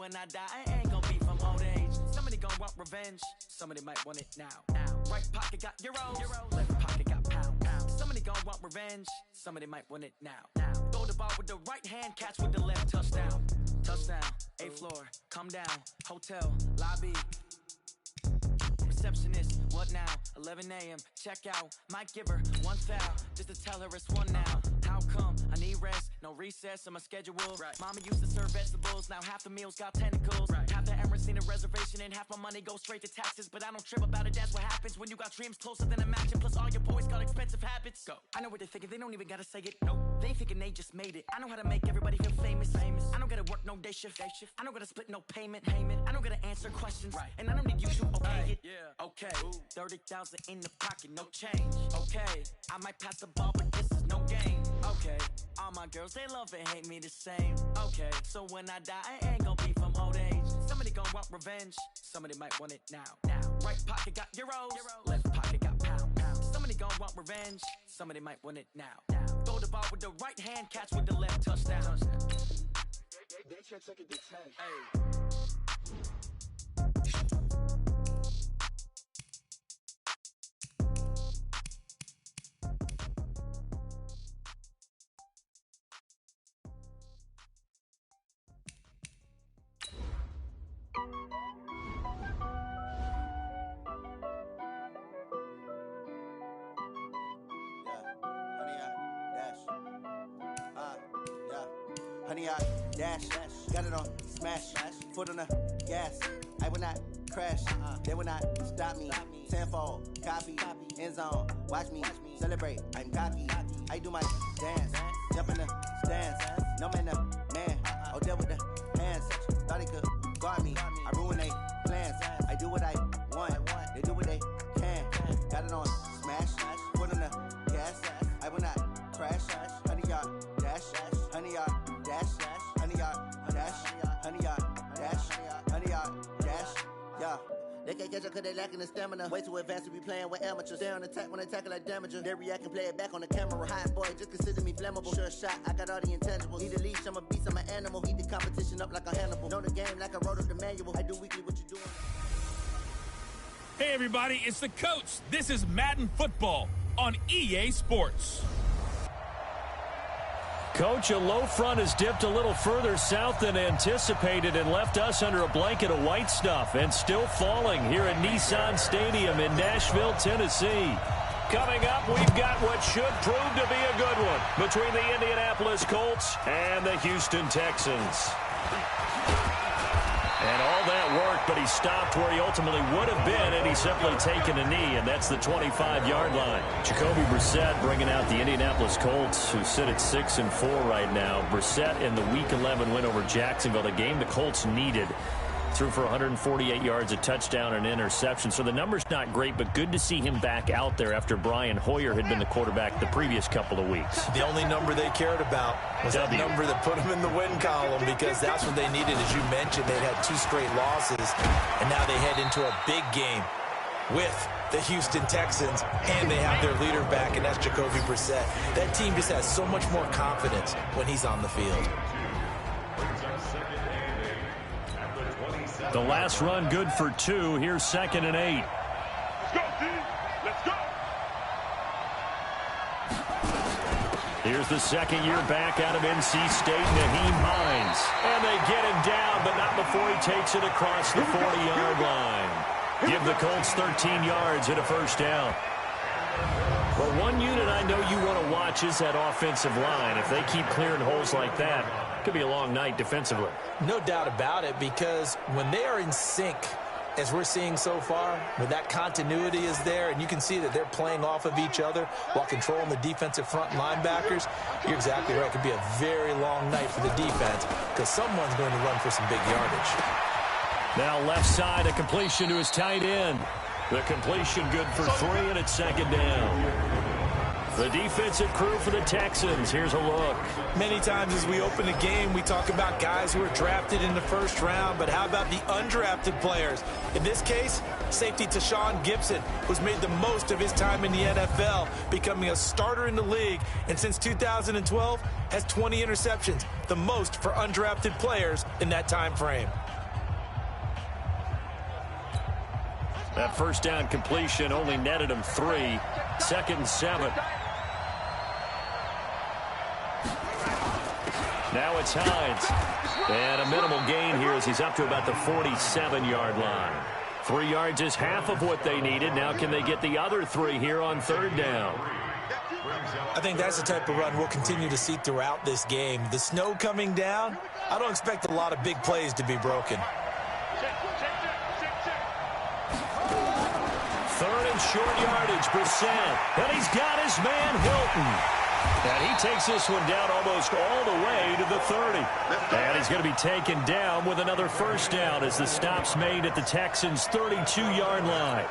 when I die, I ain't gonna be from old age. Somebody gonna want revenge, somebody might want it now. Right pocket got euros, left pocket got pounds. Somebody gonna want revenge, somebody might want it now. Throw the ball with the right hand, catch with the left, touchdown. Touchdown, 8th floor, come down, hotel, lobby. Receptionist, what now? 11 a.m. Check out. Might give her one foul just to tell her it's one now. How come? I need rest, no recess on my schedule. Right. Mama used to serve vegetables, now half the meals got tentacles. Right. Half the Emirates need a reservation and half my money goes straight to taxes. But I don't trip about it, that's what happens when you got dreams closer than a mansion. Plus all your boys got expensive habits. Go. I know what they're thinking, they don't even gotta say it. Nope. They thinking they just made it. I know how to make everybody feel famous. I don't gotta work no day shift. I don't gotta split no payment. I don't gotta answer questions. Right. And I don't need you to okay it. Yeah. Okay. 30,000 in the pocket, no change. Okay. I might pass the ball, but this is no game. Okay. All my girls, they love and hate me the same. Okay. So when I die, I ain't gonna be from old age. Somebody gonna want revenge, somebody might want it now. Right pocket got euros, left pocket got pounds. Somebody gonna want revenge, somebody might want it now. Throw the ball with the right hand, catch with the left, touchdown. They can't take it to 10. Hey. Honey, I dash, got it on smash, foot on the gas. I will not crash, they will not stop me. Tenfold, copy, end zone, watch me celebrate. I'm cocky, I do my dance, jump in the stands. No man, the man, oh, deal with the hands. Thought he could guard me, I ruin they plans. I do what I want, they do what they can. Got it on smash, foot on the gas. I will not crash, honey, y'all dash, honey, y'all dash, honey, y'all dash, honey, y'all dash, honey, y'all dash, yeah. They can't catch up cause they lacking the stamina. Way too advanced to be playing with amateurs. Stay on attack when they tackle like damager. They react and play it back on the camera. Hot boy, just consider me flammable. Sure shot, I got all the intangibles. Need a leash, I'm a beast, I'm an animal. Heat the competition up like a Hannibal. Know the game like I wrote up the manual. I do weekly what you doing. Hey everybody, it's the coach. This is Madden Football on EA Sports. Coach, a low front has dipped a little further south than anticipated and left us under a blanket of white stuff, and still falling here at Nissan Stadium in Nashville, Tennessee. Coming up, we've got what should prove to be a good one between the Indianapolis Colts and the Houston Texans. And all that worked, but he stopped where he ultimately would have been, and he's simply taken a knee, and that's the 25-yard line. Jacoby Brissett bringing out the Indianapolis Colts, who sit at 6-4 right now. Brissett in the Week 11 win over Jacksonville, the game the Colts needed. Threw for 148 yards, a touchdown, and an interception. So the number's not great, but good to see him back out there after Brian Hoyer had been the quarterback the previous couple of weeks. The only number they cared about was that number that put them in the win column, because that's what they needed. As you mentioned, they'd had 2 straight losses, and now they head into a big game with the Houston Texans, and they have their leader back, and that's Jacoby Brissett. That team just has so much more confidence when he's on the field. The last run good for 2. Here's 2nd and 8. Let's go, D. Let's go. Here's the second year back out of NC State, Naheem Hines. And they get him down, but not before he takes it across the 40-yard line. Give the Colts 13 yards and a first down. Well, one unit I know you want to watch is that offensive line. If they keep clearing holes like that, it could be a long night defensively. No doubt about it, because when they are in sync, as we're seeing so far, when that continuity is there, and you can see that they're playing off of each other while controlling the defensive front linebackers, you're exactly right. It could be a very long night for the defense, because someone's going to run for some big yardage. Now left side, a completion to his tight end. The completion good for 3, and it's 2nd down. The defensive crew for the Texans. Here's a look. Many times as we open a game, we talk about guys who are drafted in the first round, but how about the undrafted players? In this case, safety Tashawn Gibson, who's made the most of his time in the NFL, becoming a starter in the league, and since 2012 has 20 interceptions, the most for undrafted players in that time frame. That first down completion only netted him 3. 2nd and 7. Now it's Hines. And a minimal gain here as he's up to about the 47-yard line. 3 yards is half of what they needed. Now can they get the other 3 here on 3rd down? I think that's the type of run we'll continue to see throughout this game. The snow coming down, I don't expect a lot of big plays to be broken. 3rd and short yardage, Brissett. And he's got his man, Hilton. And he takes this one down almost all the way to the 30. And he's going to be taken down with another first down as the stop's made at the Texans' 32-yard line.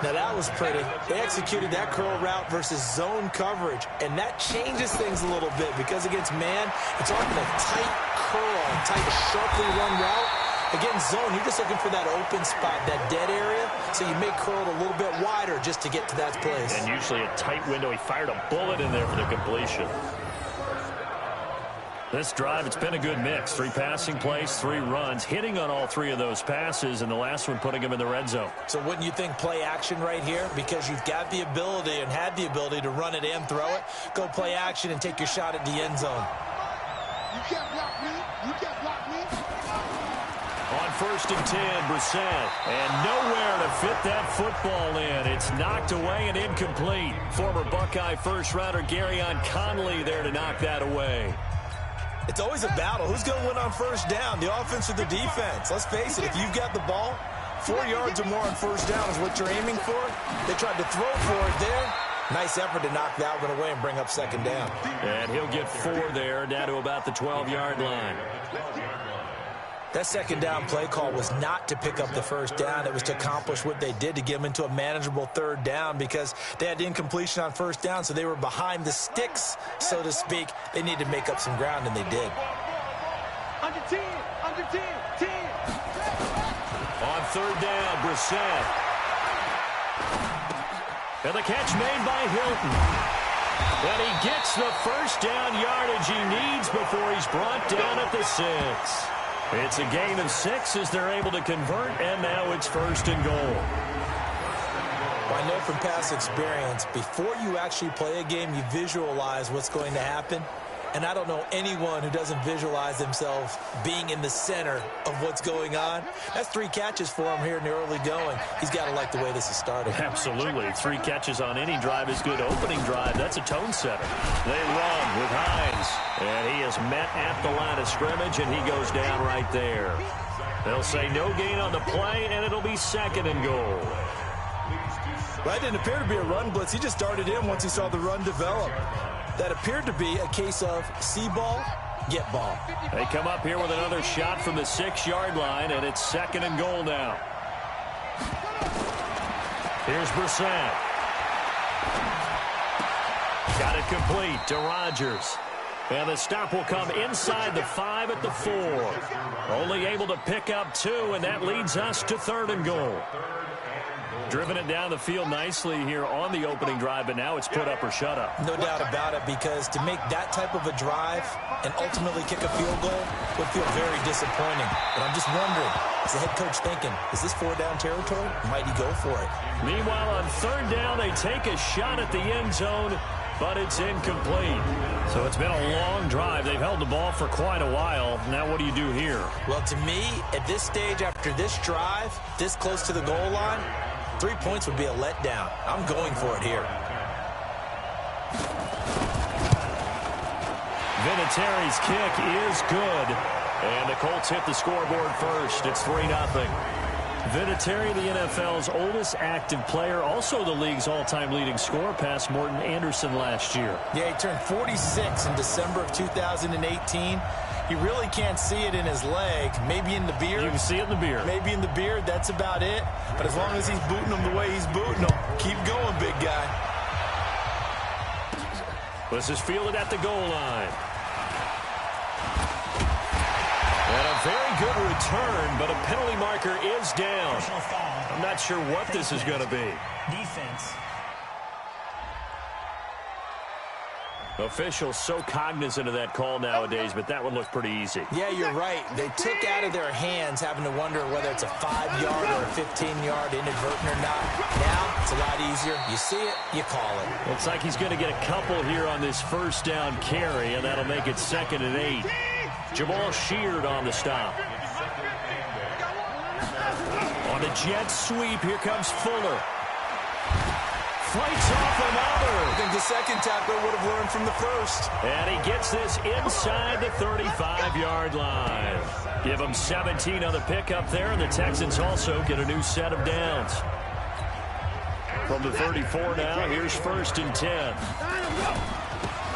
Now that was pretty. They executed that curl route versus zone coverage, and that changes things a little bit because against man, it's often a tight curl, tight, sharply run route. Against zone, you're just looking for that open spot, that dead area, so you may curl it a little bit wider just to get to that place. And usually a tight window. He fired a bullet in there for the completion. This drive, it's been a good mix. 3 passing plays, 3 runs, hitting on all 3 of those passes, and the last one putting him in the red zone. So wouldn't you think play action right here? Because you've got the ability and had the ability to run it and throw it. Go play action and take your shot at the end zone. You can't block me. You can't block me. On 1st and 10, Brissett. And nowhere to fit that football in. It's knocked away and incomplete. Former Buckeye first-rounder Garyon Conley there to knock that away. It's always a battle. Who's going to win on first down, the offense or the defense? Let's face it, if you've got the ball, 4 yards or more on first down is what you're aiming for. They tried to throw for it there. Nice effort to knock that one away and bring up 2nd down. And he'll get 4 there, down to about the 12-yard line. That 2nd down play call was not to pick up the first down. It was to accomplish what they did to get them into a manageable 3rd down because they had incompletion on first down, so they were behind the sticks, so to speak. They needed to make up some ground, and they did. Under 10. Under 10. 10. On 3rd down, Brissett. And the catch made by Hilton. And he gets the first down yardage he needs before he's brought down at the 6. It's a gain of 6 as they're able to convert, and now it's 1st and goal. Well, I know from past experience, before you actually play a game, you visualize what's going to happen. And I don't know anyone who doesn't visualize themselves being in the center of what's going on. That's 3 catches for him here in the early going. He's got to like the way this is started. Absolutely. 3 catches on any drive is good. Opening drive, that's a tone setter. They run with Hines. And he is met at the line of scrimmage, and he goes down right there. They'll say no gain on the play, and it'll be 2nd and goal. Well, that didn't appear to be a run blitz. He just started in once he saw the run develop. That appeared to be a case of see ball, get ball. They come up here with another shot from the 6-yard line, and it's 2nd and goal now. Here's Brissett. Got it complete to Rodgers. And the stop will come inside the 5 at the 4. Only able to pick up 2, and that leads us to 3rd and goal. Driven it down the field nicely here on the opening drive, but now it's put up or shut up. No doubt about it, because to make that type of a drive and ultimately kick a field goal would feel very disappointing. But I'm just wondering, is the head coach thinking, is this 4-down territory? Might he go for it? Meanwhile, on 3rd down, they take a shot at the end zone, but it's incomplete. So it's been a long drive. They've held the ball for quite a while. Now what do you do here? Well, to me, at this stage, after this drive, this close to the goal line, 3 points would be a letdown. I'm going for it here. Vinatieri's kick is good. And the Colts hit the scoreboard first. It's 3-0. Vinatieri, the NFL's oldest active player, also the league's all-time leading scorer, past Morton Anderson last year. Yeah, he turned 46 in December of 2018. You really can't see it in his leg. Maybe in the beard. You can see it in the beard. Maybe in the beard. That's about it. But as long as he's booting him the way he's booting him, Keep going, big guy. This is fielded at the goal line. And a very good return, but a penalty marker is down. I'm not sure what this is going to be. Defense. Officials so cognizant of that call nowadays, but that one looked pretty easy. Yeah, you're right. They took out of their hands having to wonder whether it's a 5-yard or a 15-yard inadvertent or not. Now, it's a lot easier. You see it, you call it. Looks like he's going to get a couple here on this first down carry, and that'll make it 2nd and 8. Jamal Sheard on the stop. On the jet sweep, here comes Fuller. Fights off another. I think the second tackler would have learned from the first. And he gets this inside the 35-yard line. Give him 17 on the pickup there, and the Texans also get a new set of downs. From the 34 now, here's 1st and 10.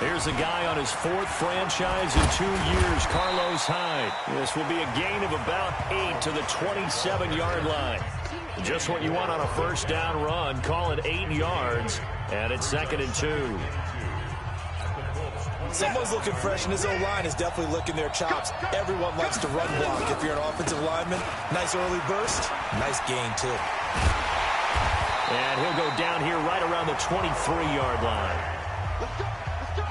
Here's a guy on his 4th franchise in 2 years, Carlos Hyde. This will be a gain of about 8 to the 27-yard line. Just what you want on a first down run. Call it 8 yards, and it's 2nd and 2. Someone's looking fresh, and his O-line is definitely licking their chops. Everyone likes to run block. If you're an offensive lineman, nice early burst, nice gain, too. And he'll go down here right around the 23-yard line.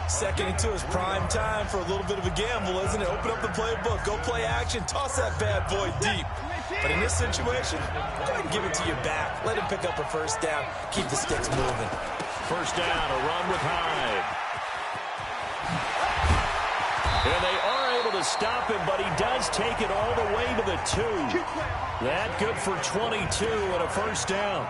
2nd and 2 is prime time for a little bit of a gamble, isn't it? Open up the playbook, go play action, toss that bad boy deep. But in this situation, go ahead and give it to your back. Let him pick up a first down. Keep the sticks moving. First down, a run with Hyde. And they are able to stop him, but he does take it all the way to the 2. That good for 22 and a first down.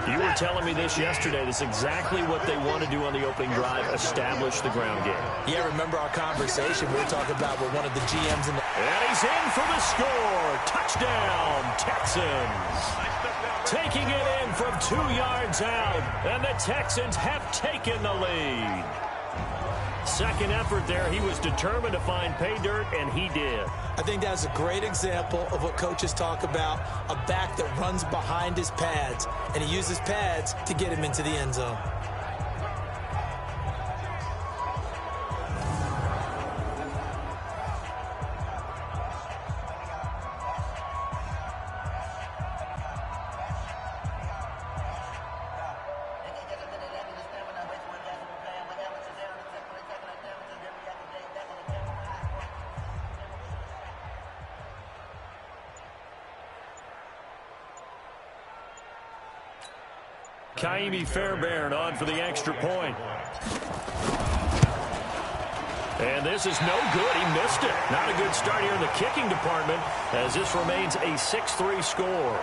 You were telling me this yesterday. This is exactly what they want to do on the opening drive, establish the ground game. Yeah, remember our conversation we were talking about with one of the GMs in the... And he's in for the score. Touchdown, Texans. Taking it in from 2 yards out, and the Texans have taken the lead. Second effort there, he was determined to find pay dirt, and he did. I think that's a great example of what coaches talk about, a back that runs behind his pads, and he uses pads to get him into the end zone. Kaimi Fairbairn on for the extra point. And this is no good. He missed it. Not a good start here in the kicking department as this remains a 6-3 score.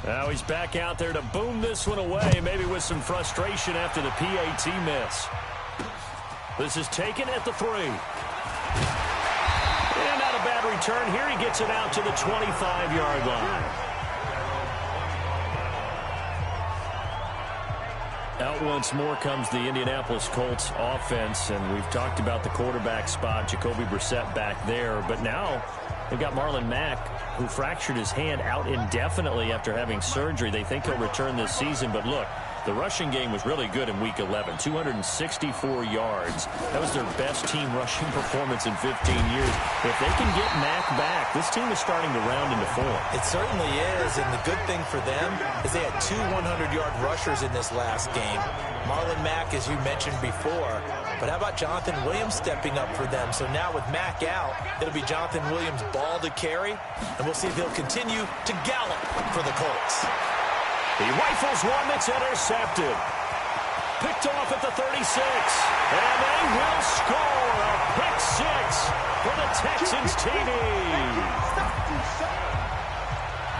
Now he's back out there to boom this one away, maybe with some frustration after the PAT miss. This is taken at the 3. And not a bad return here. He gets it out to the 25-yard line. Out once more comes the Indianapolis Colts offense, and we've talked about the quarterback spot, Jacoby Brissett back there, but now they've got Marlon Mack, who fractured his hand, out indefinitely after having surgery. They think he'll return this season, but look, the rushing game was really good in Week 11, 264 yards. That was their best team rushing performance in 15 years. If they can get Mack back, this team is starting to round into form. It certainly is, and the good thing for them is they had 2 100-yard rushers in this last game. Marlon Mack, as you mentioned before, but how about Jonathan Williams stepping up for them? So now with Mack out, it'll be Jonathan Williams' ball to carry, and we'll see if he'll continue to gallop for the Colts. He rifles one that's intercepted. Picked off at the 36. And they will score a pick 6 for the Texans TD.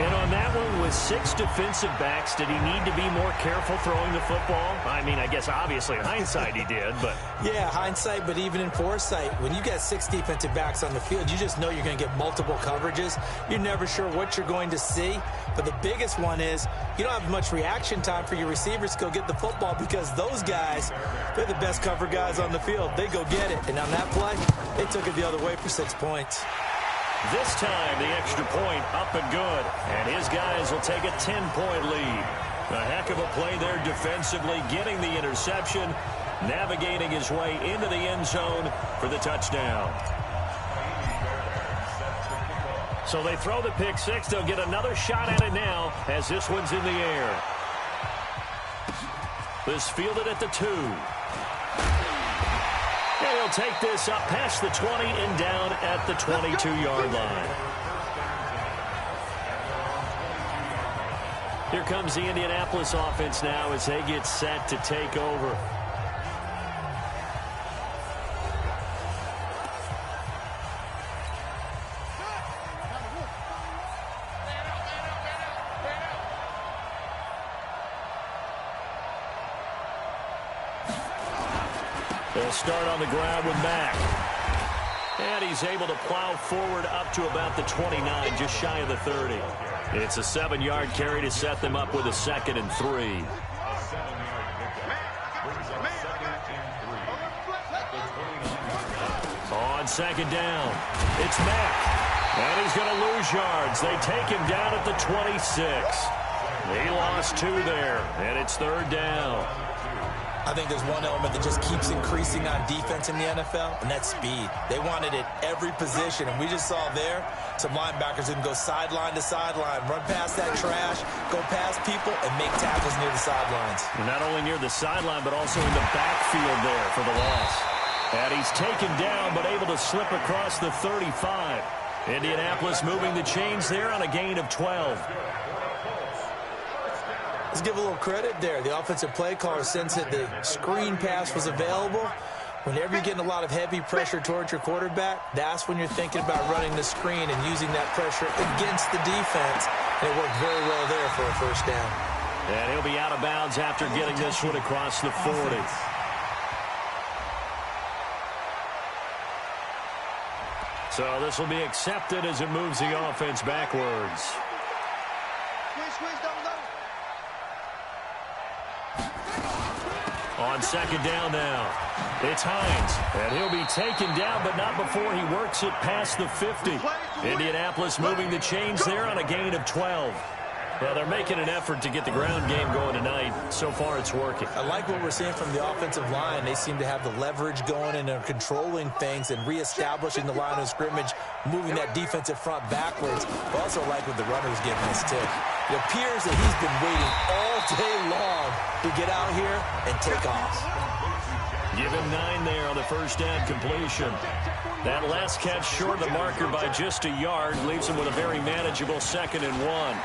And on that one, with 6 defensive backs, did he need to be more careful throwing the football? I mean, I guess obviously in hindsight he did, but... Yeah, hindsight, but even in foresight, when you got 6 defensive backs on the field, you just know you're going to get multiple coverages. You're never sure what you're going to see. But the biggest one is you don't have much reaction time for your receivers to go get the football because those guys, they're the best cover guys on the field. They go get it. And on that play, they took it the other way for 6 points. This time, the extra point up and good. And his guys will take a 10-point lead. A heck of a play there defensively, getting the interception, navigating his way into the end zone for the touchdown. So they throw the pick six. They'll get another shot at it now as this one's in the air. This fielded at the 2. And he'll take this up past the 20 and down at the 22-yard line. Here comes the Indianapolis offense now as they get set to take over. They'll start on the ground with Mack. And he's able to plow forward up to about the 29, just shy of the 30. It's a 7-yard carry to set them up with a 2nd and 3. On 2nd down, it's Mack. And he's going to lose yards. They take him down at the 26. He lost 2 there, and it's 3rd down. I think there's one element that just keeps increasing on defense in the NFL, and that's speed. They want it at every position, and we just saw there some linebackers who can go sideline to sideline, run past that trash, go past people, and make tackles near the sidelines. And not only near the sideline, but also in the backfield there for the loss. And he's taken down, but able to slip across the 35. Indianapolis moving the chains there on a gain of 12. Let's give a little credit there. The offensive play caller sensed that the screen pass was available. Whenever you're getting a lot of heavy pressure towards your quarterback, that's when you're thinking about running the screen and using that pressure against the defense. And it worked very well there for a 1st down. And he'll be out of bounds after getting this one across the 40. So this will be accepted as it moves the offense backwards. On 2nd down now, it's Hines, and he'll be taken down, but not before he works it past the 50. Indianapolis moving the chains there on a gain of 12. Well, they're making an effort to get the ground game going tonight. So far, it's working. I like what we're seeing from the offensive line. They seem to have the leverage going and are controlling things and reestablishing the line of scrimmage, moving that defensive front backwards. I also like what the runner's giving us, too. It appears that he's been waiting all day long to get out here and take off. Give him 9 there on the 1st down completion. That last catch short of the marker by just a yard leaves him with a very manageable 2nd and 1.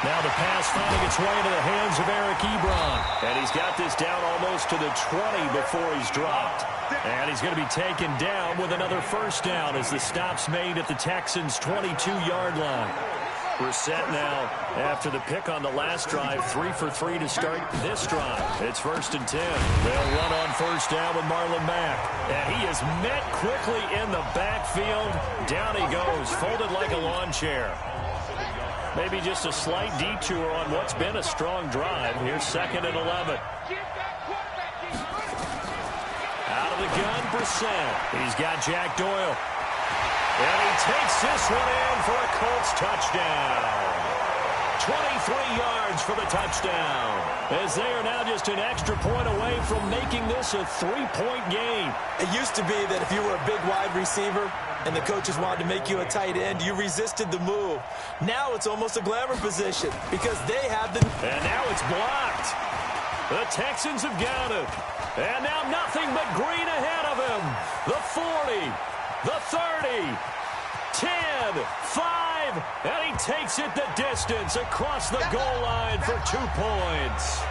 Now the pass finding its way into the hands of Eric Ebron. And he's got this down almost to the 20 before he's dropped. And he's going to be taken down with another 1st down as the stop's made at the Texans' 22-yard line. We're set now after the pick on the last drive, 3 for 3 to start this drive. It's 1st and 10. They'll run on 1st down with Marlon Mack. And he is met quickly in the backfield. Down he goes, folded like a lawn chair. Maybe just a slight detour on what's been a strong drive. Here's 2nd and 11. Out of the gun, Brissett. He's got Jack Doyle. And he takes this one in for a Colts touchdown. 23 yards for the touchdown. As they are now just an extra point away from making this a 3-point game. It used to be that if you were a big wide receiver and the coaches wanted to make you a tight end, you resisted the move. Now it's almost a glamour position because they have the... And now it's blocked. The Texans have got it. And now nothing but green ahead of him. The 40, the 30, 10, 5, and he takes it the distance across the goal line for 2 points.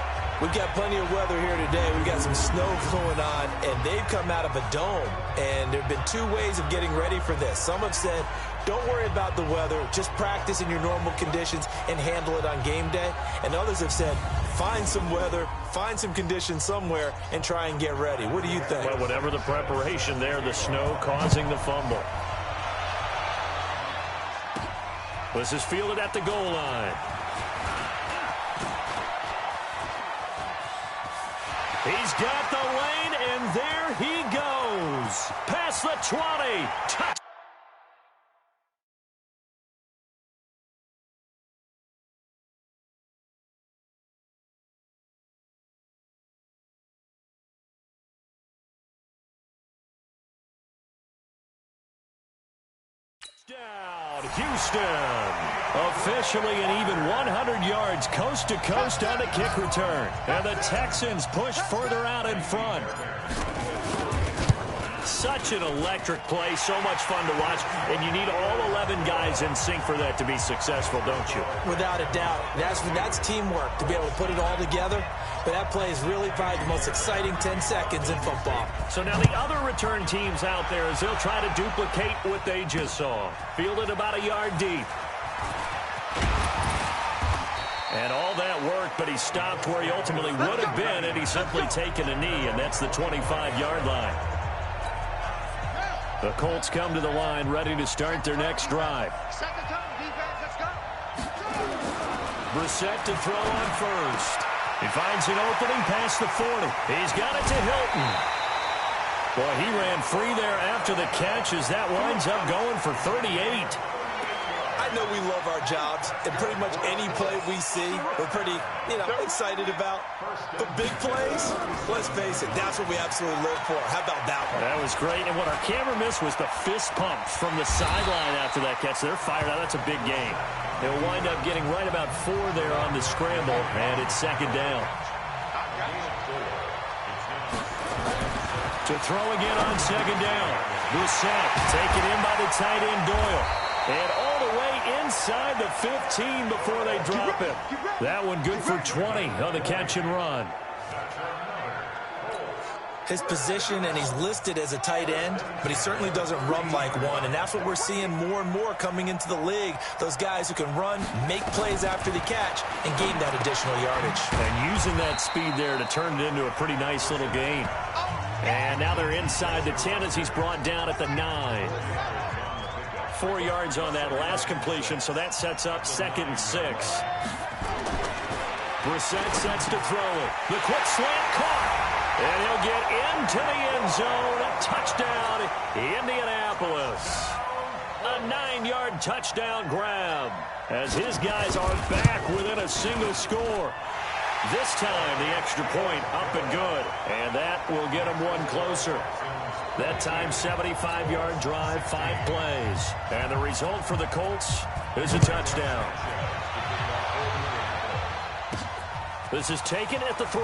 We've got plenty of weather here today. We've got some snow going on, and they've come out of a dome. And there have been 2 ways of getting ready for this. Some have said, don't worry about the weather. Just practice in your normal conditions and handle it on game day. And others have said, find some weather, find some conditions somewhere, and try and get ready. What do you think? Well, whatever the preparation there, the snow causing the fumble. This is fielded at the goal line. He's got the lane, and there he goes. Past the 20. Touch. Down, Houston. Officially an even 100 yards coast to coast on the kick return. And the Texans push further out in front. Such an electric play, so much fun to watch, and you need all 11 guys in sync for that to be successful, don't you? Without a doubt. That's teamwork to be able to put it all together. But that play is really probably the most exciting 10 seconds in football. So now the other return teams out there as they'll try to duplicate what they just saw. Fielded about a yard deep. And all that worked, but he stopped where he ultimately would have been had he simply taken a knee, and that's the 25-yard line. The Colts come to the line ready to start their next drive. Brissett to throw on first. He finds an opening past the 40. He's got it to Hilton. Boy, he ran free there after the catch as that winds up going for 38. I know we love our jobs, and pretty much any play we see, we're pretty, excited about. But big plays, let's face it, that's what we absolutely live for. How about that one? That was great, and what our camera missed was the fist pump from the sideline after that catch. They're fired out. That's a big game. They'll wind up getting right about 4 there on the scramble, and it's second down. To throw again on second down. Brissett taken in by the tight end Doyle. And all the way inside the 15 before they drop him. That one good for 20 on the catch and run. His position, and he's listed as a tight end, but he certainly doesn't run like one, and that's what we're seeing more and more coming into the league. Those guys who can run, make plays after the catch, and gain that additional yardage. And using that speed there to turn it into a pretty nice little gain. And now they're inside the 10 as he's brought down at the 9. 4 yards on that last completion, so that sets up 2nd and 6. Brissett sets to throw it. The quick slant caught. And he'll get into the end zone. Touchdown, Indianapolis. A 9-yard touchdown grab as his guys are back within a single score. This time, the extra point up and good. And that will get them one closer. That time, 75-yard drive, 5 plays. And the result for the Colts is a touchdown. This is taken at the 3.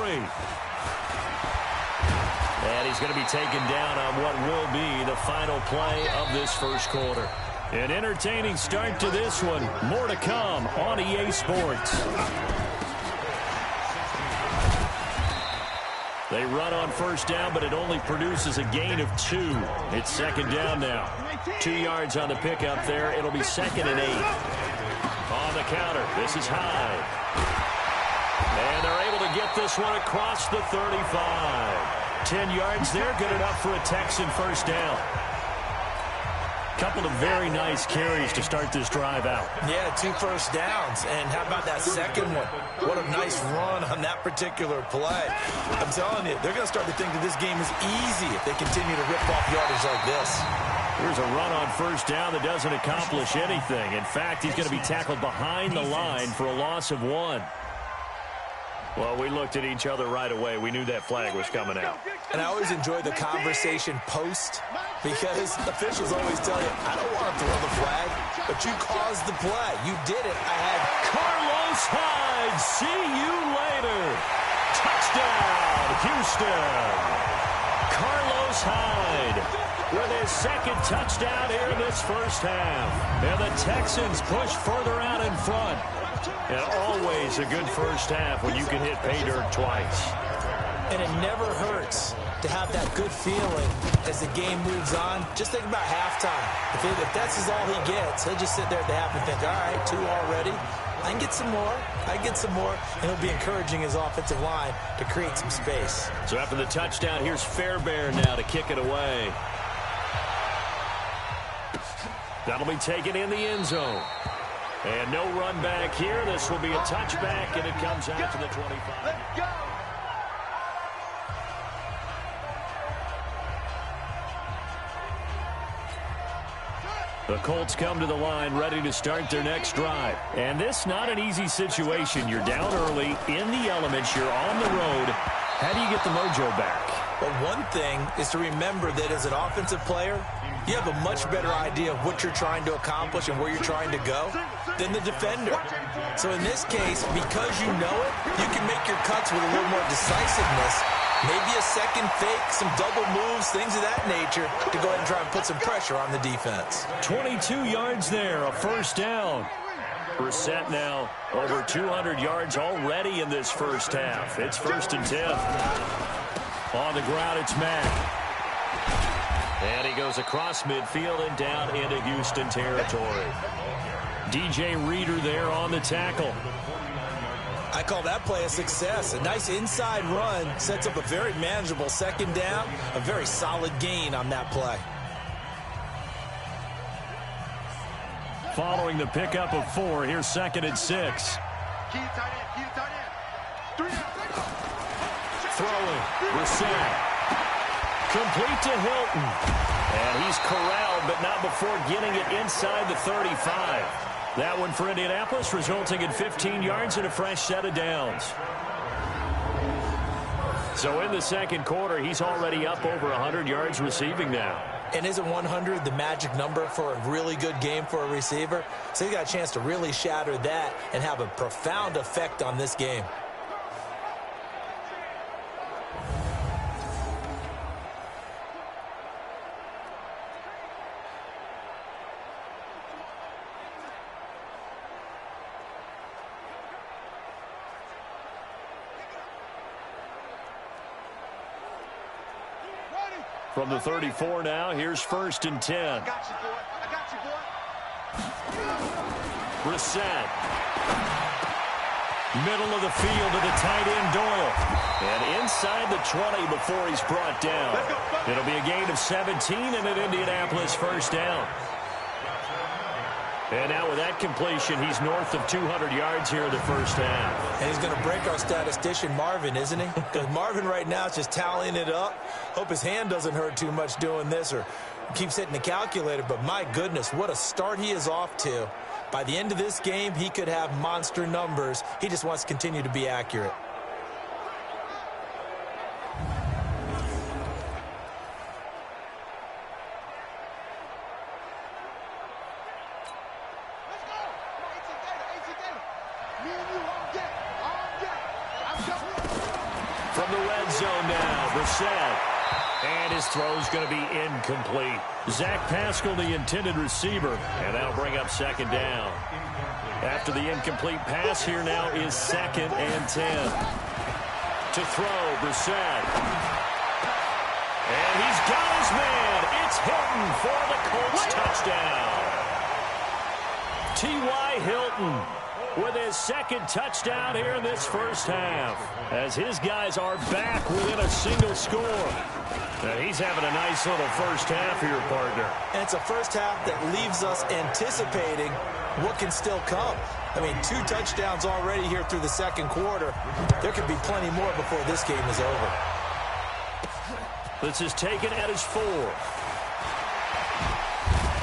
And he's going to be taken down on what will be the final play of this first quarter. An entertaining start to this one. More to come on EA Sports. They run on first down, but it only produces a gain of 2. It's second down now. 2 yards on the pickup there. It'll be 2nd and 8. On the counter, this is Hyde. And they're able to get this one across the 35. 10 yards there, good enough for a Texan first down. Couple of very nice carries to start this drive out. Yeah, 2 first downs. And how about that second one? What a nice run on that particular play. I'm telling you, they're going to start to think that this game is easy if they continue to rip off yardage like this. Here's a run on first down that doesn't accomplish anything. In fact, he's going to be tackled behind the line for a loss of 1. Well, we looked at each other right away. We knew that flag was coming out. And I always enjoy the conversation post because officials always tell you, I don't want to throw the flag, but you caused the play. You did it. I had Carlos Hyde. See you later. Touchdown, Houston. Carlos Hyde with his 2nd touchdown here in this first half. And the Texans push further out in front. And always a good first half when you can hit pay dirt twice. And it never hurts to have that good feeling as the game moves on. Just think about halftime. If that's all he gets, he'll just sit there at the half and think, all right, 2 already. I can get some more. I can get some more. And he'll be encouraging his offensive line to create some space. So after the touchdown, here's Fairbairn now to kick it away. That'll be taken in the end zone. And no run back here. This will be a touchback, and it comes out to the 25. Let's go. The Colts come to the line ready to start their next drive. And this not an easy situation. You're down early, in the elements, you're on the road. How do you get the mojo back? Well, one thing is to remember that as an offensive player, you have a much better idea of what you're trying to accomplish and where you're trying to go than the defender. So in this case, because you know it, you can make your cuts with a little more decisiveness. Maybe a second fake, some double moves, things of that nature to go ahead and try and put some pressure on the defense. 22 yards there, a first down. Brissett now over 200 yards already in this first half. It's 1st and 10. On the ground, it's Mack. And he goes across midfield and down into Houston territory. DJ Reader there on the tackle. I call that play a success. A nice inside run sets up a very manageable second down. A very solid gain on that play. Following the pickup of 4, here's 2nd and 6. Key tight end. 3 out. Throwing. Brissett. Complete to Hilton. And he's corralled, but not before getting it inside the 35. That one for Indianapolis, resulting in 15 yards and a fresh set of downs. So in the second quarter, he's already up over 100 yards receiving now. And isn't 100 the magic number for a really good game for a receiver? So he got a chance to really shatter that and have a profound effect on this game. From the 34 now, here's 1st and 10. I got you, boy. I got you, boy. Brissett. Middle of the field to the tight end, Doyle. And inside the 20 before he's brought down. It'll be a gain of 17 and an Indianapolis first down. And now with that completion, he's north of 200 yards here in the first half. And he's going to break our statistician, Marvin, isn't he? Because Marvin right now is just tallying it up. Hope his hand doesn't hurt too much doing this or keeps hitting the calculator. But my goodness, what a start he is off to. By the end of this game, he could have monster numbers. He just wants to continue to be accurate. From the red zone now, Brissett. And his throw's going to be incomplete. Zach Pascal, the intended receiver, and that'll bring up 2nd down. After the incomplete pass, here now is 2nd and 10. To throw, Brissett. And he's got his man. It's Hilton for the Colts touchdown. T.Y. Hilton with his 2nd touchdown here in this first half, as his guys are back within a single score. And he's having a nice little first half here, partner. And it's a first half that leaves us anticipating what can still come. I mean, 2 touchdowns already here through the second quarter. There could be plenty more before this game is over. This is taken at his 4.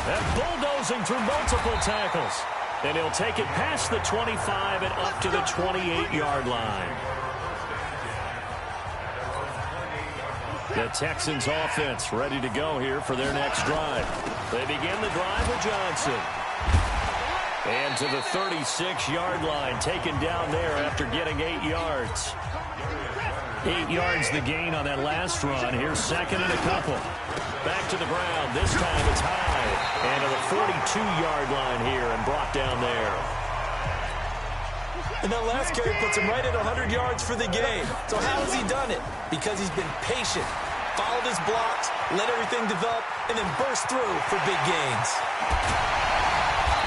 And bulldozing through multiple tackles. And he'll take it past the 25 and up to the 28-yard line. The Texans offense ready to go here for their next drive. They begin the drive with Johnson. And to the 36-yard line, taken down there after getting 8 yards. 8 yards the gain on that last run. Here's 2nd and a couple. Back to the ground. This time it's high. And to the 42-yard line here and brought down there. And that last carry puts him right at 100 yards for the game. So how has he done it? Because he's been patient, followed his blocks, let everything develop, and then burst through for big gains.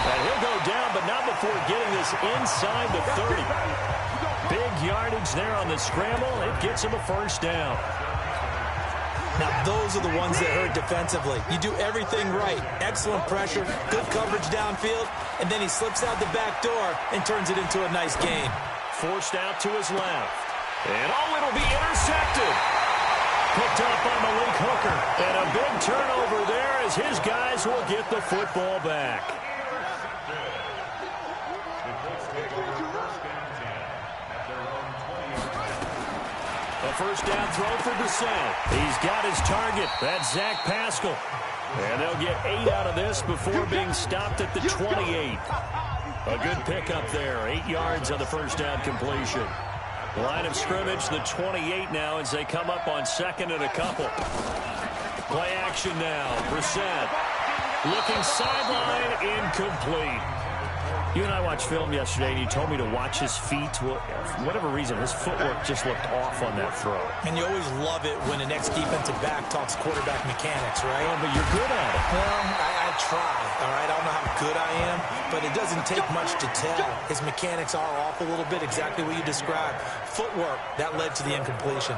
And he'll go down, but not before getting this inside the 30. Big yardage there on the scramble. It gets him a first down. Now, those are the ones that hurt defensively. You do everything right. Excellent pressure, good coverage downfield, and then he slips out the back door and turns it into a nice gain. Forced out to his left. And, it'll be intercepted. Picked up by Malik Hooker. And a big turnover there as his guys will get the football back. A first down throw for Brissett. He's got his target. That's Zach Pascal. And they'll get 8 out of this before being stopped at the 28. A good pickup there. 8 yards on the first down completion. Line of scrimmage, the 28 now as they come up on second and a couple. Play action now. Brissett looking sideline, incomplete. You and I watched film yesterday, and you told me to watch his feet. Well, for whatever reason, his footwork just looked off on that throw. And you always love it when an ex-defensive back talks quarterback mechanics, right? Oh, but you're good at it. Well, I try, all right? I don't know how good I am, but it doesn't take much to tell. His mechanics are off a little bit, exactly what you described. Footwork, that led to the incompletion.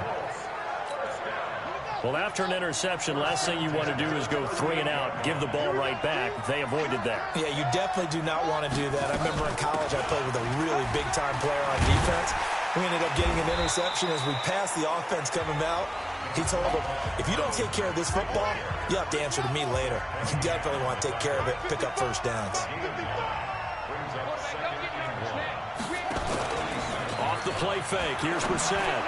Well, after an interception, last thing you want to do is go 3 and out, give the ball right back. They avoided that. Yeah, you definitely do not want to do that. I remember in college I played with a really big-time player on defense. We ended up getting an interception as we passed the offense coming out. He told him, if you don't take care of this football, you have to answer to me later. You definitely want to take care of it, pick up first downs. Off the play fake, here's Brissett.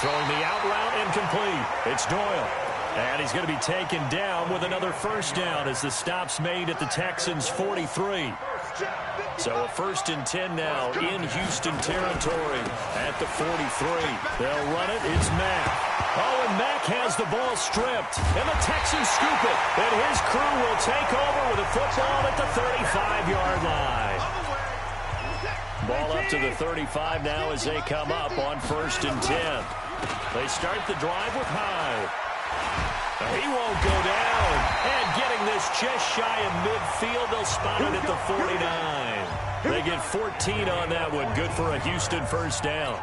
Throwing the out route incomplete. It's Doyle. And he's going to be taken down with another first down as the stop's made at the Texans' 43. So a 1st and 10 now in Houston territory at the 43. They'll run it. It's Mack. Oh, and Mack has the ball stripped. And the Texans scoop it. And his crew will take over with a football at the 35-yard line. Ball up to the 35 now as they come up on 1st and 10. They start the drive with Hyde. He won't go down. And getting this just shy of midfield, they'll spot it at the 49. They get 14 on that one. Good for a Houston first down.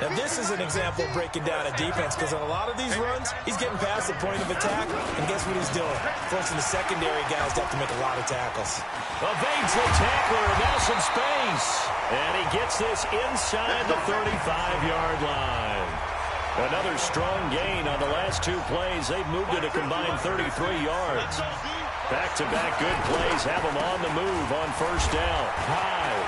Now, this is an example of breaking down a defense because on a lot of these runs, he's getting past the point of attack, and guess what he's doing? Forcing the secondary guys to have to make a lot of tackles. Evades the tackler, now some space. And he gets this inside the 35-yard line. Another strong gain on the last 2 plays. They've moved it a combined 33 yards. Back-to-back good plays have them on the move on first down. Hyde.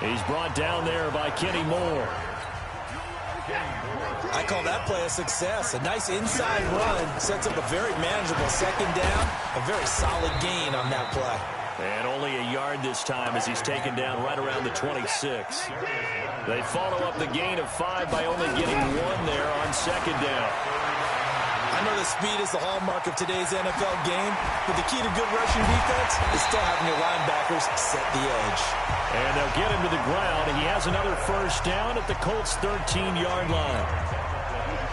He's brought down there by Kenny Moore. I call that play a success. A nice inside run sets up a very manageable second down. A very solid gain on that play. And only a yard this time as he's taken down right around the 26. They follow up the gain of 5 by only getting 1 there on second down. I know the speed is the hallmark of today's NFL game, but the key to good rushing defense is still having your linebackers set the edge. And they'll get him to the ground. He has another first down at the Colts' 13-yard line.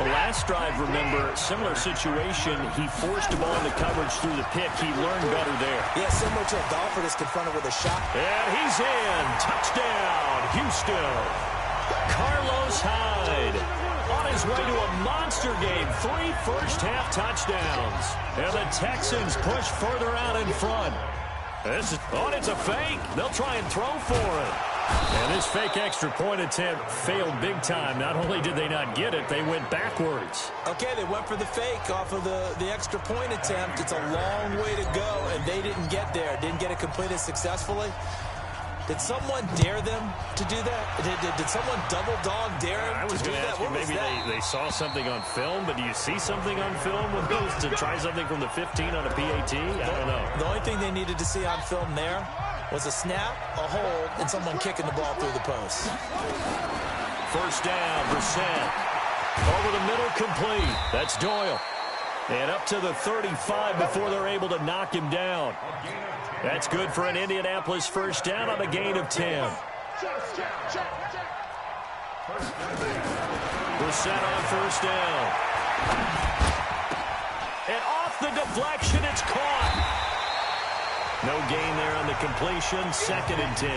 The last drive, remember, similar situation. He forced the ball into coverage through the pick. He learned better there. Yeah, similar to a golfer that's confronted with a shot. And he's in. Touchdown, Houston. Carlos Hyde on his way to a monster game. 3 first-half touchdowns. And the Texans push further out in front. This is, it's a fake. They'll try and throw for it. And this fake extra point attempt failed big time. Not only did they not get it, they went backwards. Okay, they went for the fake off of the extra point attempt. It's a long way to go, and they didn't get there. Didn't get it completed successfully. Did someone dare them to do that? Did someone double dog dare them to do that? I was going to ask you, maybe they saw something on film, but do you see something on film with those to try something from the 15 on a PAT? I don't know. The only thing they needed to see on film there was a snap, a hold, and someone kicking the ball through the post. First down, Brissett. Over the middle, complete. That's Doyle. And up to the 35 before they're able to knock him down. That's good for an Indianapolis first down on a gain of 10. Brissett on first down. And off the deflection, it's caught. No gain there on the completion, 2nd and 10.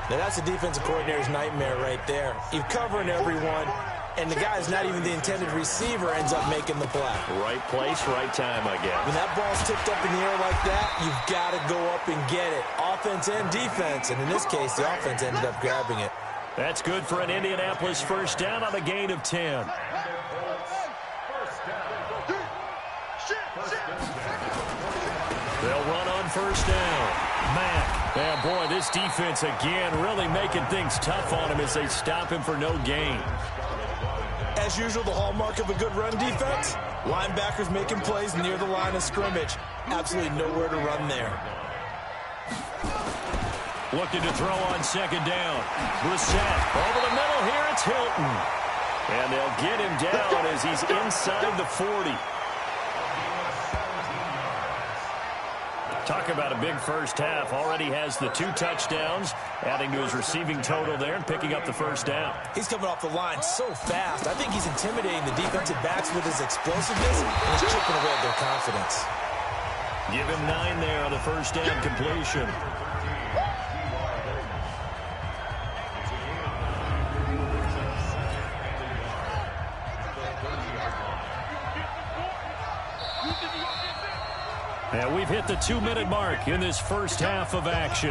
Now that's a defensive coordinator's nightmare right there. You're covering everyone, and the guy's not even the intended receiver ends up making the play. Right place, right time, I guess. When that ball's tipped up in the air like that, you've got to go up and get it. Offense and defense, and in this case, the offense ended up grabbing it. That's good for an Indianapolis first down on a gain of 10. They'll run on first down. Mack. And boy, this defense again really making things tough on him as they stop him for no gain. As usual, the hallmark of a good run defense, linebackers making plays near the line of scrimmage. Absolutely nowhere to run there. Looking to throw on 2nd down. Brissett over the middle here. It's Hilton. And they'll get him down as he's inside the 40. Talk about a big first half. Already has the 2 touchdowns, adding to his receiving total there and picking up the first down. He's coming off the line so fast. I think he's intimidating the defensive backs with his explosiveness, and he's chipping away at their confidence. Give him 9 there on the first down completion. And we've hit the 2-minute mark in this first half of action.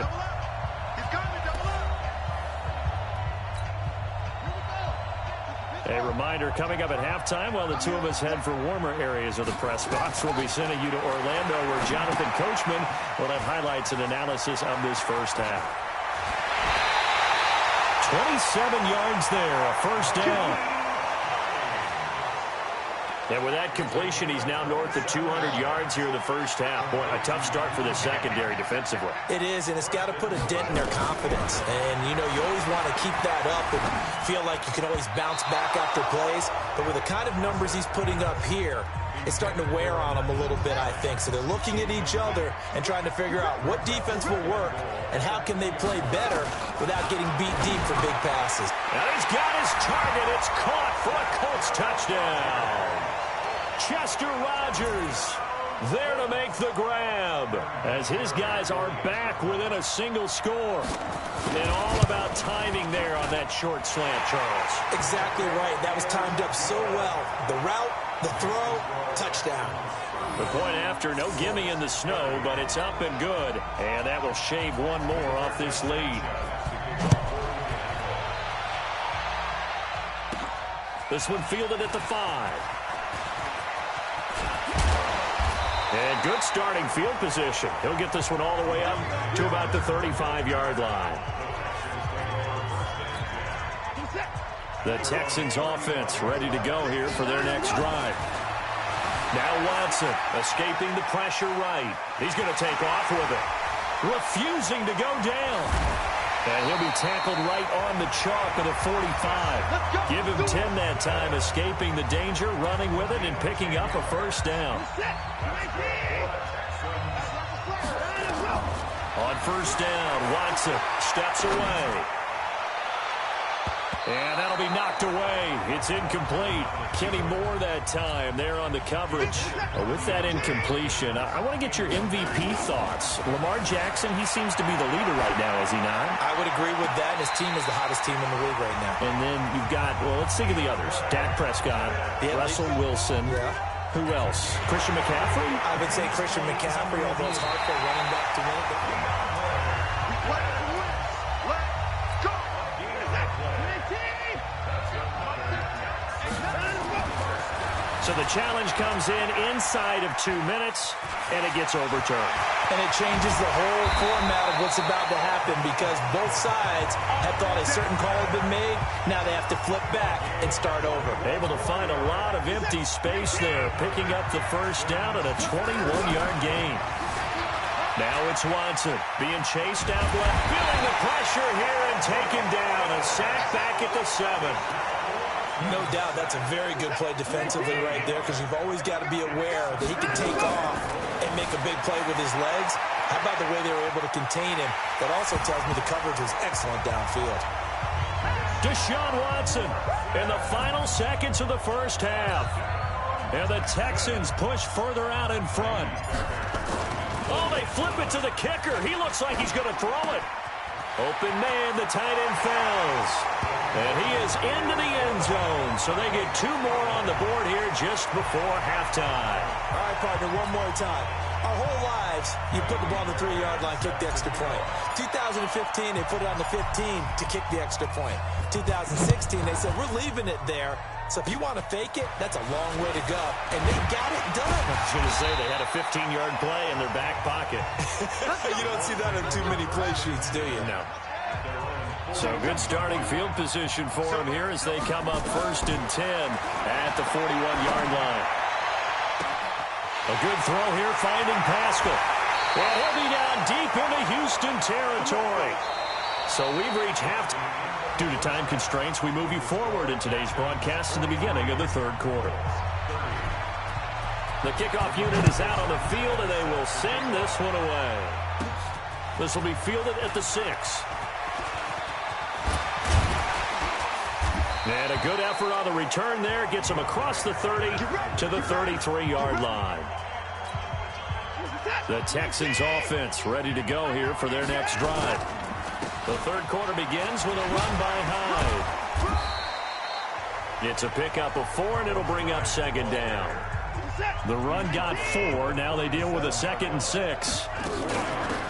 A reminder coming up at halftime while the two of us head for warmer areas of the press box. We'll be sending you to Orlando where Jonathan Coachman will have highlights and analysis of this first half. 27 yards there, a first down. And with that completion, he's now north of 200 yards here in the first half. Boy, a tough start for the secondary defensively. It is, and it's got to put a dent in their confidence. And, you know, you always want to keep that up and feel like you can always bounce back after plays. But with the kind of numbers he's putting up here, it's starting to wear on them a little bit, I think. So they're looking at each other and trying to figure out what defense will work and how can they play better without getting beat deep for big passes. Now he's got his target. It's caught for a Colts touchdown. Chester Rogers there to make the grab as his guys are back within a single score. And all about timing there on that short slant, Charles. Exactly right. That was timed up so well. The route, the throw, touchdown. The point after, no gimme in the snow, but it's up and good. And that will shave one more off this lead. This one fielded at the 5. And good starting field position. He'll get this one all the way up to about the 35-yard line. The Texans offense ready to go here for their next drive. Now Watson escaping the pressure right. He's going to take off with it. Refusing to go down. And he'll be tackled right on the chalk of the 45. Give him 10 that time, escaping the danger, running with it, and picking up a first down. On first down, Watson steps away. And that'll be knocked away. It's incomplete. Kenny Moore that time there on the coverage. With that incompletion, I want to get your MVP thoughts. Lamar Jackson, he seems to be the leader right now, is he not? I would agree with that. His team is the hottest team in the league right now. And then you've got, well, let's think of the others. Dak Prescott, Russell Wilson. Yeah. Who else? Christian McCaffrey? I would say Christian McCaffrey, although it's hard for a running back to win. So the challenge comes in inside of 2 minutes, and it gets overturned. And it changes the whole format of what's about to happen because both sides had thought a certain call had been made. Now they have to flip back and start over. Able to find a lot of empty space there, picking up the first down at a 21-yard gain. Now it's Watson being chased out left, feeling the pressure here and taken down. A sack back at the 7. No doubt that's a very good play defensively right there, because you've always got to be aware that he can take off and make a big play with his legs. How about the way they were able to contain him? That also tells me the coverage was excellent downfield. Deshaun Watson in the final seconds of the first half. And the Texans push further out in front. Oh, they flip it to the kicker. He looks like he's going to throw it. Open man, the tight end falls. And he is into the end zone. So they get 2 more on the board here just before halftime. All right, partner, one more time. Our whole lives, you put the ball on the 3-yard line, kick the extra point. 2015, they put it on the 15 to kick the extra point. 2016, they said, we're leaving it there. So if you want to fake it, that's a long way to go. And they got it done. I was going to say they had a 15-yard play in their back pocket. You don't see that in too many play sheets, do you? No. So good starting field position for them here as they come up 1st and 10 at the 41-yard line. A good throw here, finding Pascal. Well, he'll be down deep into Houston territory. So we've reached halftime. Due to time constraints, we move you forward in today's broadcast to the beginning of the 3rd quarter. The kickoff unit is out on the field, and they will send this one away. This will be fielded at the 6. And a good effort on the return there. Gets him across the 30 to the 33-yard line. The Texans offense ready to go here for their next drive. The 3rd quarter begins with a run by Hyde. It's a pickup of 4, and it'll bring up 2nd down. The run got 4. Now they deal with a 2nd and 6.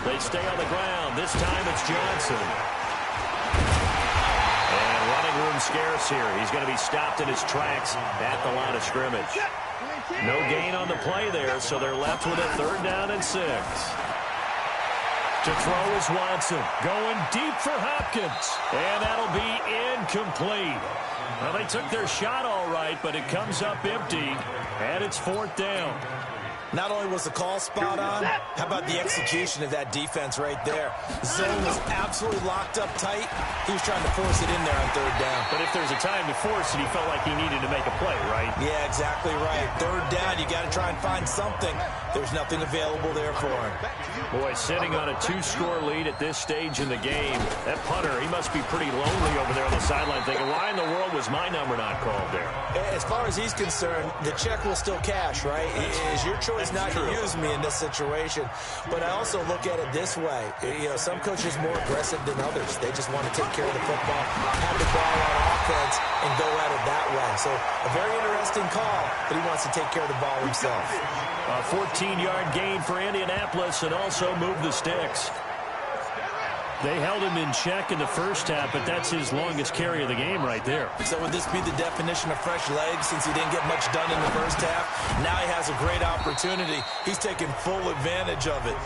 They stay on the ground. This time it's Johnson. And running room scarce here. He's going to be stopped in his tracks at the line of scrimmage. No gain on the play there, so they're left with a 3rd down and 6. To throw is Watson, going deep for Hopkins, and that'll be incomplete. Well, they took their shot all right, but it comes up empty, and it's 4th down. Not only was the call spot on, how about the execution of that defense right there? Zone was absolutely locked up tight. He was trying to force it in there on 3rd down. But if there's a time to force it, he felt like he needed to make a play, right? Yeah, exactly right. 3rd down, you got to try and find something. There's nothing available there for him. Boy, sitting on a 2-score lead at this stage in the game, that punter, he must be pretty lonely over there on the sideline thinking, why in the world was my number not called there? As far as he's concerned, the check will still cash, right? It is your choice not to use me in this situation. But I also look at it this way. You know, some coaches are more aggressive than others. They just want to take care of the football, have the ball on offense, and go at it that way. So a very interesting call, but he wants to take care of the ball himself. A 14-yard gain for Indianapolis and also moved the sticks. They held him in check in the first half, but that's his longest carry of the game right there. So would this be the definition of fresh legs since he didn't get much done in the first half? Now he has a great opportunity. He's taking full advantage of it.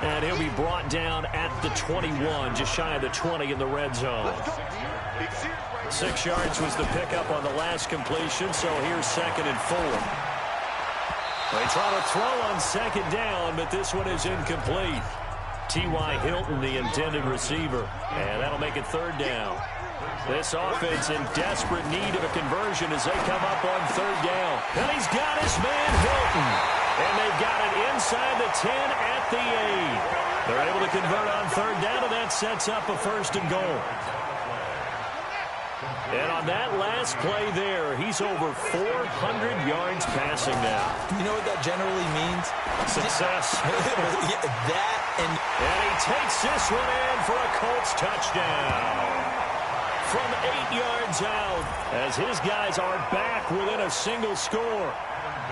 And he'll be brought down at the 21, just shy of the 20 in the red zone. 6 yards was the pickup on the last completion, so here's 2nd and 4. They try to throw on 2nd down, but this one is incomplete. T.Y. Hilton, the intended receiver, and that'll make it 3rd down. This offense in desperate need of a conversion as they come up on 3rd down. And he's got his man Hilton, and they've got it inside the 10 at the 8. They're able to convert on 3rd down, and that sets up a 1st and goal. And on that last play there, he's over 400 yards passing now. You know what that generally means? Success. And he takes this one in for a Colts touchdown. From 8 yards out, as his guys are back within a single score.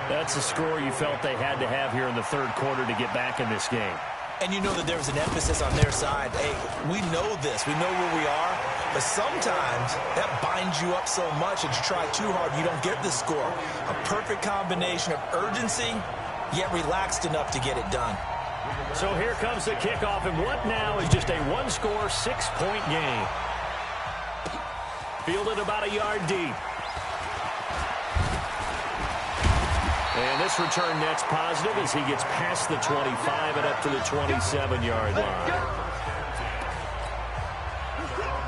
That's a score you felt they had to have here in the 3rd quarter to get back in this game. And you know that there's an emphasis on their side. Hey, we know this. We know where we are. But sometimes that binds you up so much that you try too hard, you don't get the score. A perfect combination of urgency, yet relaxed enough to get it done. So here comes the kickoff, and what now is just a 1-score, 6-point game. Fielded about a yard deep. And this return net's positive as he gets past the 25 and up to the 27-yard line.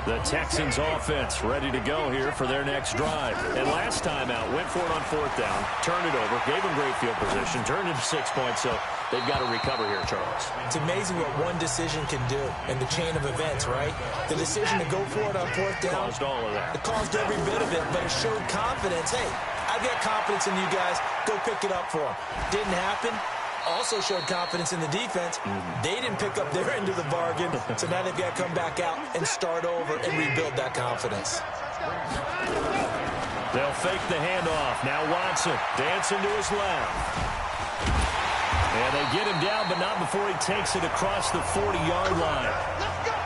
The Texans offense ready to go here for their next drive. And last time out, went for it on 4th down, turned it over, gave them great field position, turned into 6 points, so they've got to recover here, Charles. It's amazing what one decision can do in the chain of events, right? The decision to go for it on 4th down. Caused all of that. It caused every bit of it, but it showed confidence. Hey, I've got confidence in you guys. Go pick it up for them. Didn't happen. Also showed confidence in the defense. They didn't pick up their end of the bargain, so now they've got to come back out and start over and rebuild that confidence. They'll fake the handoff. Now Watson dancing to his left. And they get him down, but not before he takes it across the 40-yard line.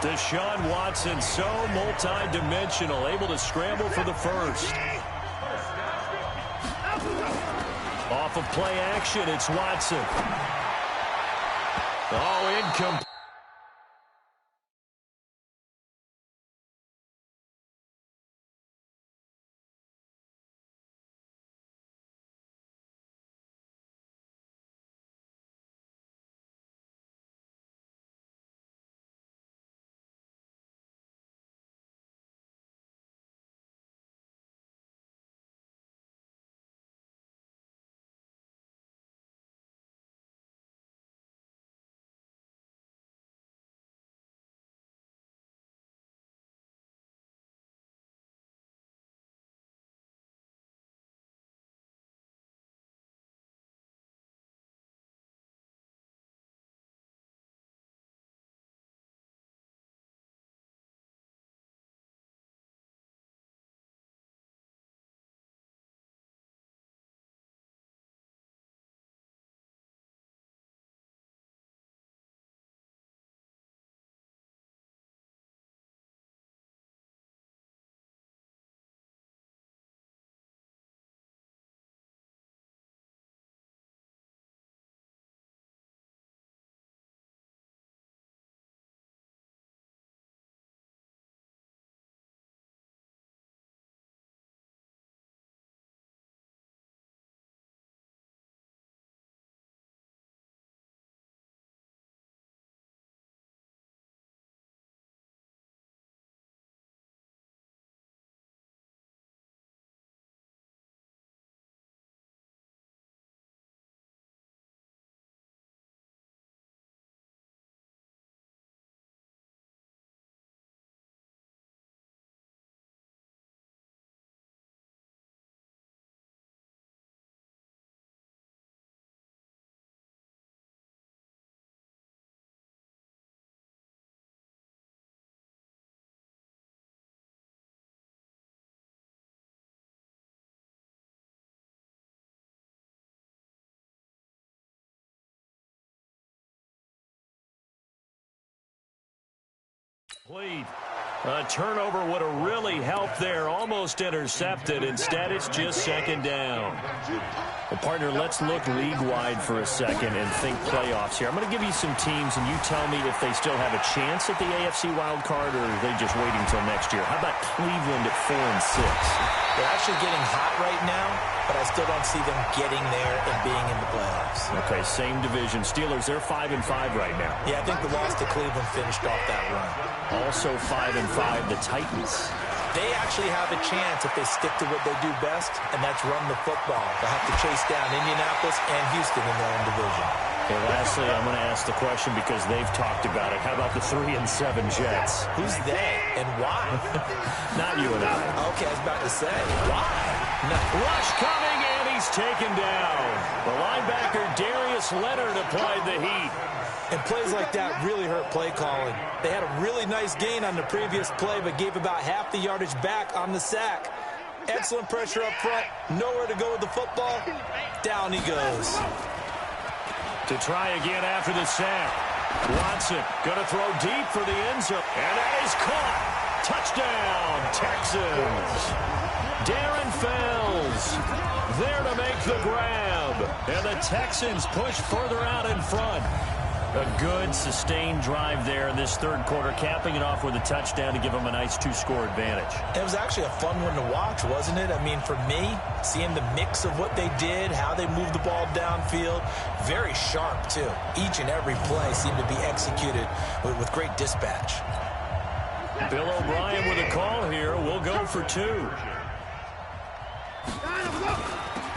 Deshaun Watson, so multi-dimensional, able to scramble for the first. Off of play action, it's Watson. Oh, incomplete. A turnover would have really helped there. Almost intercepted. Instead, it's just 2nd down. Well, partner, let's look league-wide for a second and think playoffs here. I'm going to give you some teams, and you tell me if they still have a chance at the AFC wild card, or are they just waiting until next year? How about Cleveland at 4-6? They're actually getting hot right now, but I still don't see them getting there and being in the playoffs. Okay, same division. Steelers, they're 5-5 right now. Yeah, I think the loss to Cleveland finished off that run. Also 5-5, the Titans. They actually have a chance if they stick to what they do best, and that's run the football. They'll have to chase down Indianapolis and Houston in their own division. Okay, lastly, I'm going to ask the question because they've talked about it. How about the 3-7 Jets? Who's they and why? Not you and I. Okay, I was about to say, why? No. Rush coming, and he's taken down. The linebacker, Darius Leonard, applied the heat. And plays like that really hurt play calling. They had a really nice gain on the previous play, but gave about half the yardage back on the sack. Excellent pressure up front. Nowhere to go with the football. Down he goes. To try again after the sack. Watson going to throw deep for the end zone. And that is caught. Touchdown, Texans. Darren Fells there to make the grab. And the Texans push further out in front. A good, sustained drive there in this third quarter, capping it off with a touchdown to give them a nice 2-score advantage. It was actually a fun one to watch, wasn't it? I mean, for me, seeing the mix of what they did, how they moved the ball downfield, very sharp, too. Each and every play seemed to be executed with great dispatch. Bill O'Brien with a call here. We'll go for 2.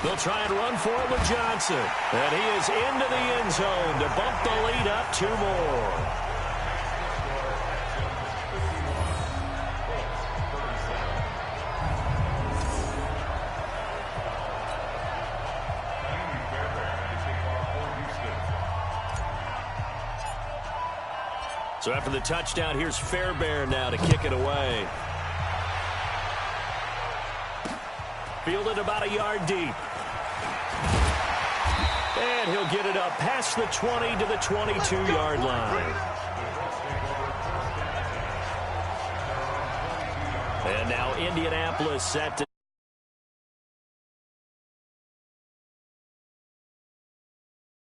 They'll try and run for it with Johnson. And he is into the end zone to bump the lead up 2 more. So after the touchdown, here's Fairbairn now to kick it away. Fielded about a yard deep. And he'll get it up past the 20 to the 22-yard line. And now Indianapolis set to